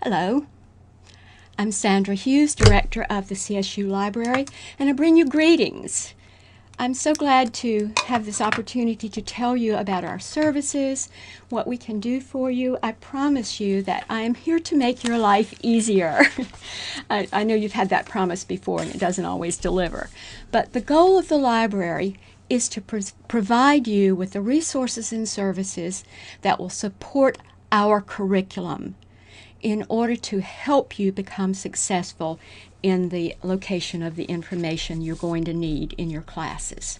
Hello, I'm Sandra Hughes, Director of the CSU Library, and I bring you greetings. I'm so glad to have this opportunity to tell you about our services, what we can do for you. I promise you that I am here to make your life easier. I know you've had that promise before and it doesn't always deliver. But the goal of the library is to provide you with the resources and services that will support our curriculum in order to help you become successful in the location of the information you're going to need in your classes.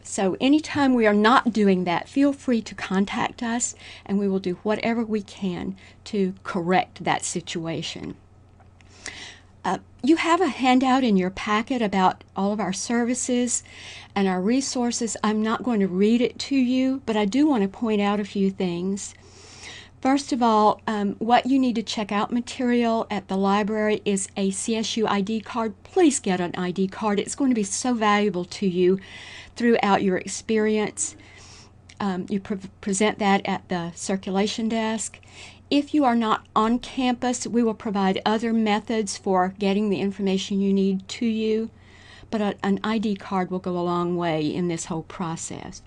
So anytime we are not doing that, feel free to contact us and we will do whatever we can to correct that situation. You have a handout in your packet about all of our services and our resources. I'm not going to read it to you, but I do want to point out a few things. First of all, what you need to check out material at the library is a CSU ID card. Please get an ID card. It's going to be so valuable to you throughout your experience. You present that at the circulation desk. If you are not on campus, we will provide other methods for getting the information you need to you, but an ID card will go a long way in this whole process.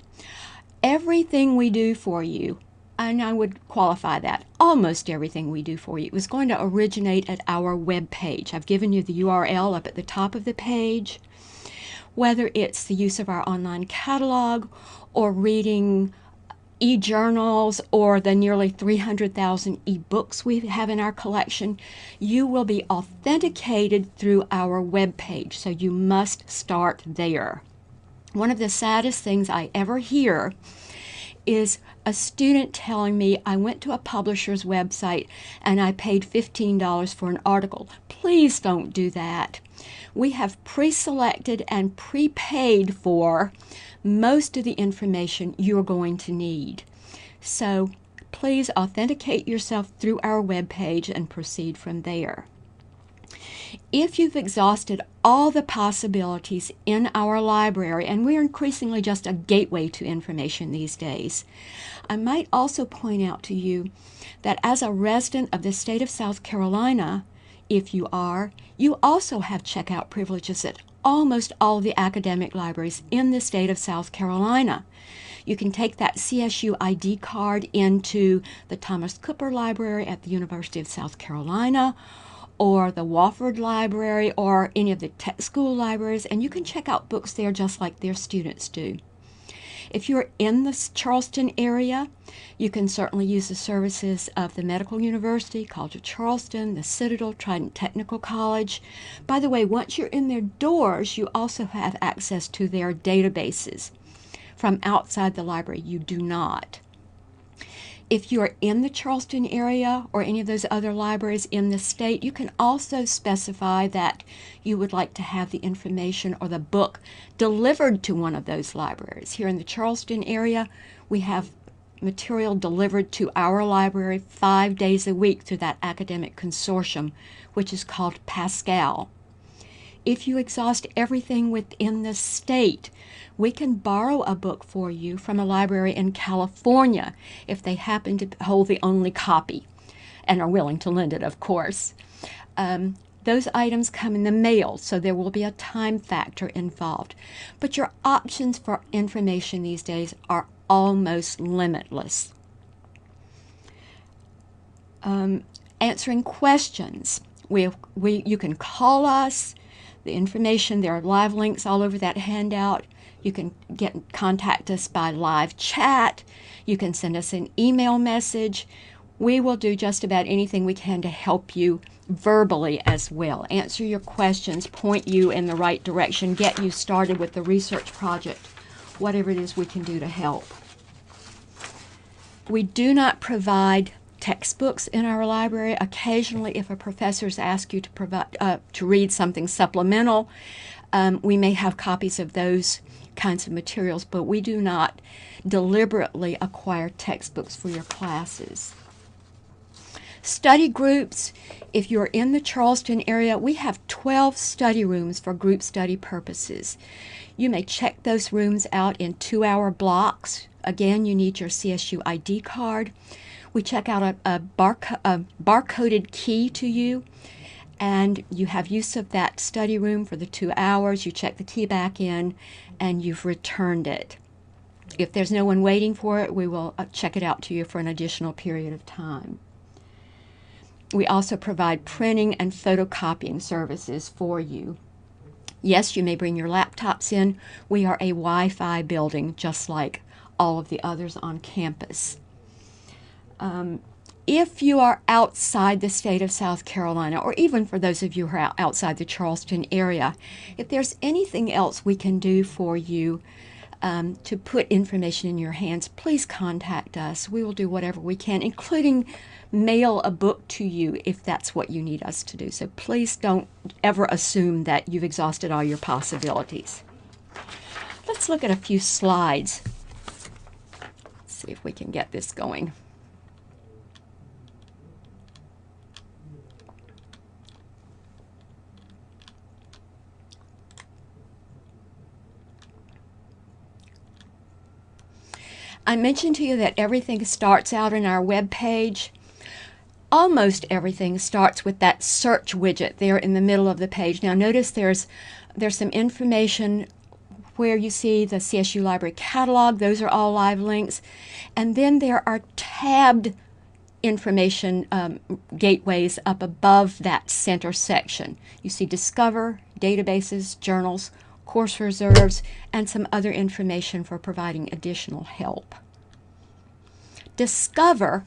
Everything we do for you, and I would qualify that, almost everything we do for you is going to originate at our web page. I've given you the URL up at the top of the page. Whether it's the use of our online catalog or reading e-journals or the nearly 300,000 e-books we have in our collection, you will be authenticated through our web page, so you must start there. One of the saddest things I ever hear is a student telling me, I went to a publisher's website and I paid $15 for an article. Please don't do that. We have pre-selected and prepaid for most of the information you're going to need. So please authenticate yourself through our webpage and proceed from there. If you've exhausted all the possibilities in our library, and we're increasingly just a gateway to information these days, I might also point out to you that as a resident of the state of South Carolina, if you are, you also have checkout privileges at almost all the academic libraries in the state of South Carolina. You can take that CSU ID card into the Thomas Cooper Library at the University of South Carolina, or the Wofford Library, or any of the tech school libraries, and you can check out books there just like their students do. If you're in the Charleston area, you can certainly use the services of the Medical University, College of Charleston, the Citadel, Trident Technical College. By the way, once you're in their doors, you also have access to their databases. From outside the library, you do not. If you are in the Charleston area or any of those other libraries in the state, you can also specify that you would like to have the information or the book delivered to one of those libraries. Here in the Charleston area, we have material delivered to our library 5 days a week through that academic consortium, which is called Pascal. If you exhaust everything within the state, we can borrow a book for you from a library in California if they happen to hold the only copy and are willing to lend it, of course. Those items come in the mail, so there will be a time factor involved. But your options for information these days are almost limitless. Answering questions. You can call us. The information, there are live links all over that handout. You can contact us by live chat. You can send us an email message. We will do just about anything we can to help you verbally as well. Answer your questions, point you in the right direction, get you started with the research project, whatever it is we can do to help. We do not provide textbooks in our library. Occasionally, if a professor's asked you to read something supplemental, we may have copies of those kinds of materials, but we do not deliberately acquire textbooks for your classes. Study groups. If you're in the Charleston area, we have 12 study rooms for group study purposes. You may check those rooms out in 2-hour blocks. Again, you need your CSU ID card. We check out a barcoded key to you, and you have use of that study room for the 2 hours. You check the key back in, and you've returned it. If there's no one waiting for it, we will check it out to you for an additional period of time. We also provide printing and photocopying services for you. Yes, you may bring your laptops in. We are a Wi-Fi building, just like all of the others on campus. If you are outside the state of South Carolina, or even for those of you who are outside the Charleston area, if there's anything else we can do for you to put information in your hands, please contact us. We will do whatever we can, including mail a book to you if that's what you need us to do. So please don't ever assume that you've exhausted all your possibilities. Let's look at a few slides. Let's see if we can get this going. I mentioned to you that everything starts out in our web page. Almost everything starts with that search widget there in the middle of the page. Now notice there's some information where you see the CSU Library catalog. Those are all live links. And then there are tabbed information gateways up above that center section. You see Discover, Databases, Journals, Course Reserves, and some other information for providing additional help. Discover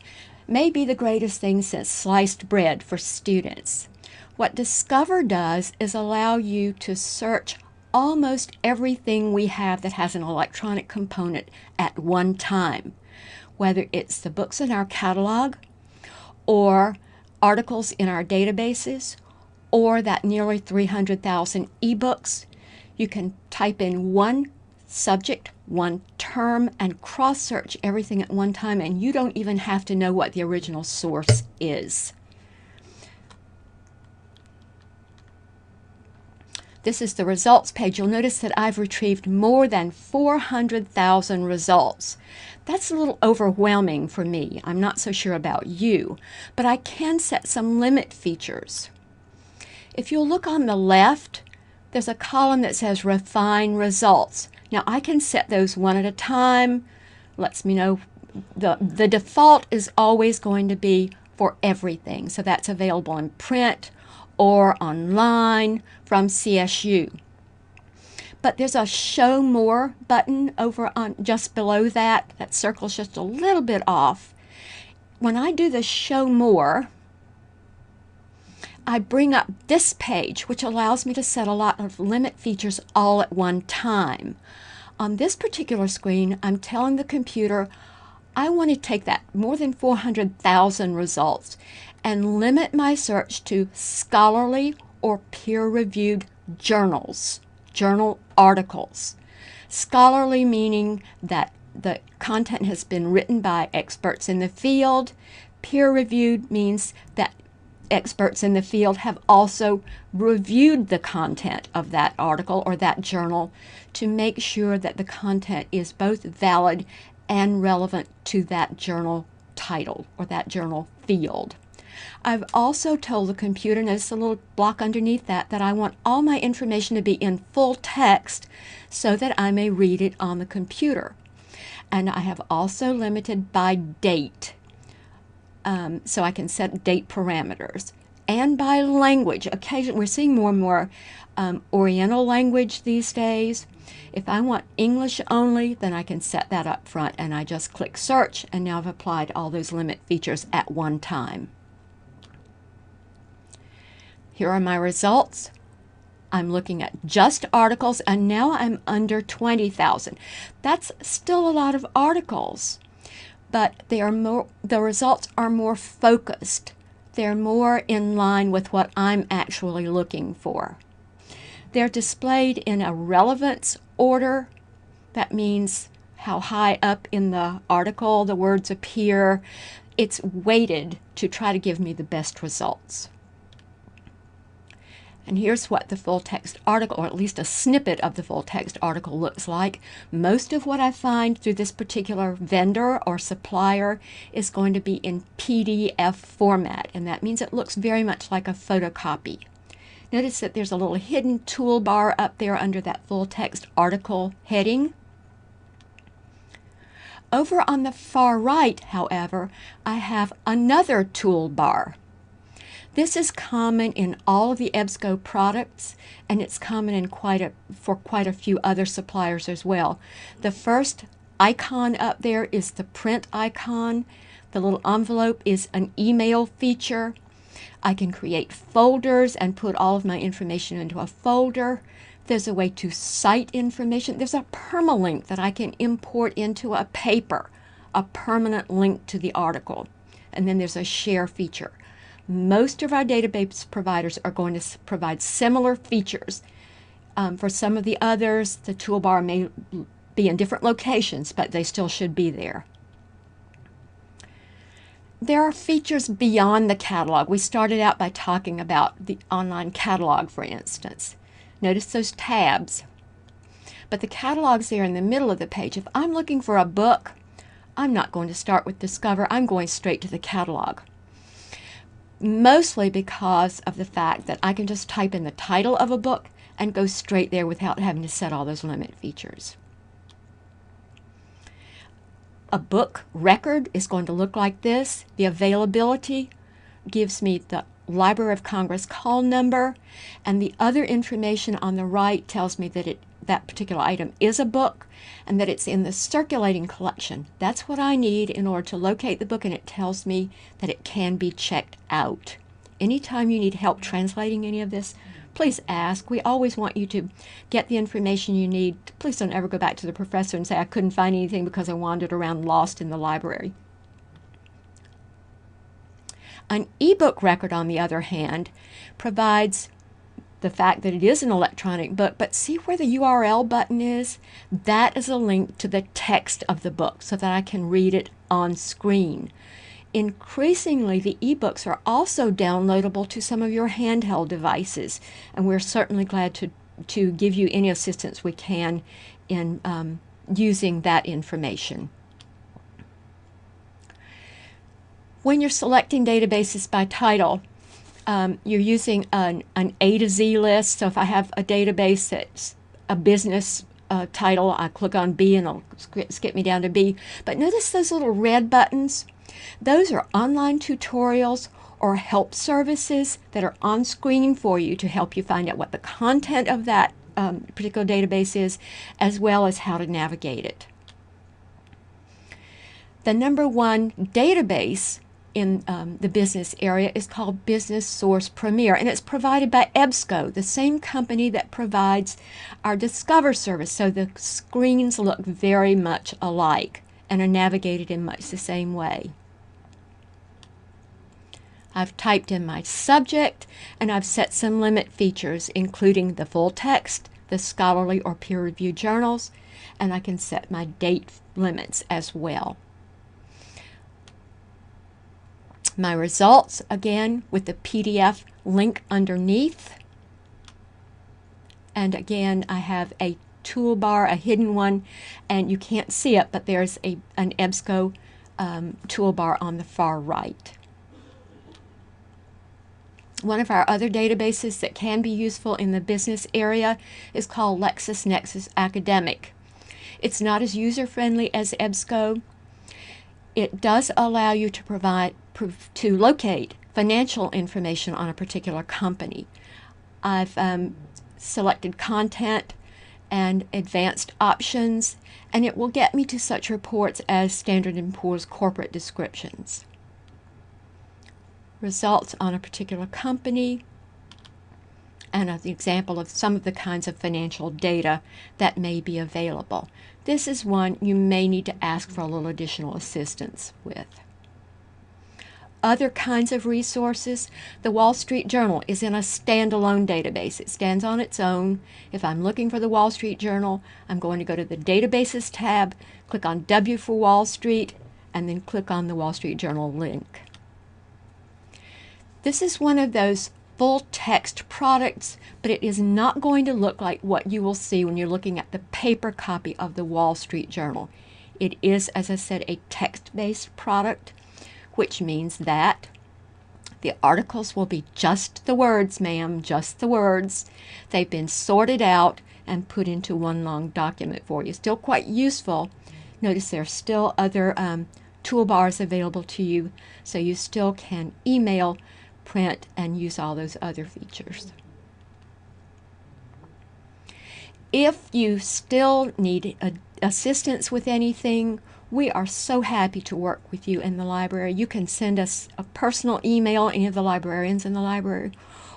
may be the greatest thing since sliced bread for students. What Discover does is allow you to search almost everything we have that has an electronic component at one time, whether it's the books in our catalog, or articles in our databases, or that nearly 300,000 ebooks. You can type in one subject, one term, and cross-search everything at one time, and you don't even have to know what the original source is. This is the results page. You'll notice that I've retrieved more than 400,000 results. That's a little overwhelming for me. I'm not so sure about you, but I can set some limit features. If you'll look on the left, there's a column that says Refine Results. Now I can set those one at a time. Lets me know the default is always going to be for everything. So that's available in print or online from CSU. But there's a Show More button over on just below that. That circle's just a little bit off. When I do the Show More, I bring up this page, which allows me to set a lot of limit features all at one time. On this particular screen, I'm telling the computer I want to take that more than 400,000 results and limit my search to scholarly or peer-reviewed journals, journal articles. Scholarly meaning that the content has been written by experts in the field. Peer-reviewed means that experts in the field have also reviewed the content of that article or that journal to make sure that the content is both valid and relevant to that journal title or that journal field. I've also told the computer, notice the little block underneath that I want all my information to be in full text so that I may read it on the computer. And I have also limited by date. So I can set date parameters. And by language. Occasionally, we're seeing more and more Oriental language these days. If I want English only, then I can set that up front, and I just click search, and now I've applied all those limit features at one time. Here are my results. I'm looking at just articles, and now I'm under 20,000. That's still a lot of articles, but they are more, the results are more focused. They're more in line with what I'm actually looking for. They're displayed in a relevance order. That means how high up in the article the words appear. It's weighted to try to give me the best results. And here's what the full text article, or at least a snippet of the full text article, looks like. Most of what I find through this particular vendor or supplier is going to be in PDF format, and that means it looks very much like a photocopy. Notice that there's a little hidden toolbar up there under that full text article heading. Over on the far right, however, I have another toolbar. This is common in all of the EBSCO products, and it's common in for quite a few other suppliers as well. The first icon up there is the print icon. The little envelope is an email feature. I can create folders and put all of my information into a folder. There's a way to cite information. There's a permalink that I can import into a paper, a permanent link to the article. And then there's a share feature. Most of our database providers are going to provide similar features. For some of the others, the toolbar may be in different locations, but they still should be there. There are features beyond the catalog. We started out by talking about the online catalog, for instance. Notice those tabs. But the catalog's there in the middle of the page. If I'm looking for a book, I'm not going to start with Discover. I'm going straight to the catalog. Mostly because of the fact that I can just type in the title of a book and go straight there without having to set all those limit features. A book record is going to look like this. The availability gives me the Library of Congress call number, and the other information on the right tells me that that particular item is a book and that it's in the circulating collection. That's what I need in order to locate the book, and it tells me that it can be checked out. Anytime you need help translating any of this, please ask. We always want you to get the information you need. Please don't ever go back to the professor and say, I couldn't find anything because I wandered around lost in the library. An ebook record, on the other hand, provides the fact that it is an electronic book, but see where the URL button is? That is a link to the text of the book so that I can read it on screen. Increasingly, the ebooks are also downloadable to some of your handheld devices, and we're certainly glad to give you any assistance we can in using that information. When you're selecting databases by title, you're using an A to Z list. So if I have a database that's a business title, I click on B and it'll skip me down to B. But notice those little red buttons. Those are online tutorials or help services that are on screen for you to help you find out what the content of that particular database is, as well as how to navigate it. The number one database in the business area is called Business Source Premier, and it's provided by EBSCO, the same company that provides our Discover service. So the screens look very much alike and are navigated in much the same way. I've typed in my subject, and I've set some limit features, including the full text, the scholarly or peer-reviewed journals, and I can set my date limits as well. My results, again, with the PDF link underneath. And again, I have a toolbar, a hidden one, and you can't see it, but there's an EBSCO toolbar on the far right. One of our other databases that can be useful in the business area is called LexisNexis Academic. It's not as user-friendly as EBSCO. It does allow you to locate financial information on a particular company. I've selected content and advanced options, and it will get me to such reports as Standard & Poor's corporate descriptions. Results on a particular company, and an example of some of the kinds of financial data that may be available. This is one you may need to ask for a little additional assistance with. Other kinds of resources, the Wall Street Journal is in a standalone database. It stands on its own. If I'm looking for the Wall Street Journal, I'm going to go to the Databases tab, click on W for Wall Street, and then click on the Wall Street Journal link. This is one of those full text products, but it is not going to look like what you will see when you're looking at the paper copy of the Wall Street Journal. It is, as I said, a text-based product, which means that the articles will be just the words, ma'am, just the words. They've been sorted out and put into one long document for you. Still quite useful. Notice there are still other toolbars available to you, so you still can email, print, and use all those other features. If you still need assistance with anything, we are so happy to work with you in the library. You can send us a personal email, any of the librarians in the library,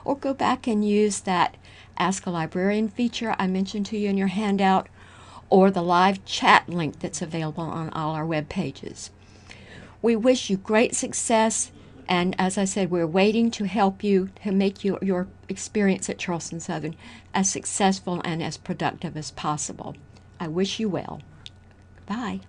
or go back and use that Ask a Librarian feature I mentioned to you in your handout, or the live chat link that's available on all our web pages. We wish you great success, and as I said, we're waiting to help you to make your experience at Charleston Southern as successful and as productive as possible. I wish you well. Bye.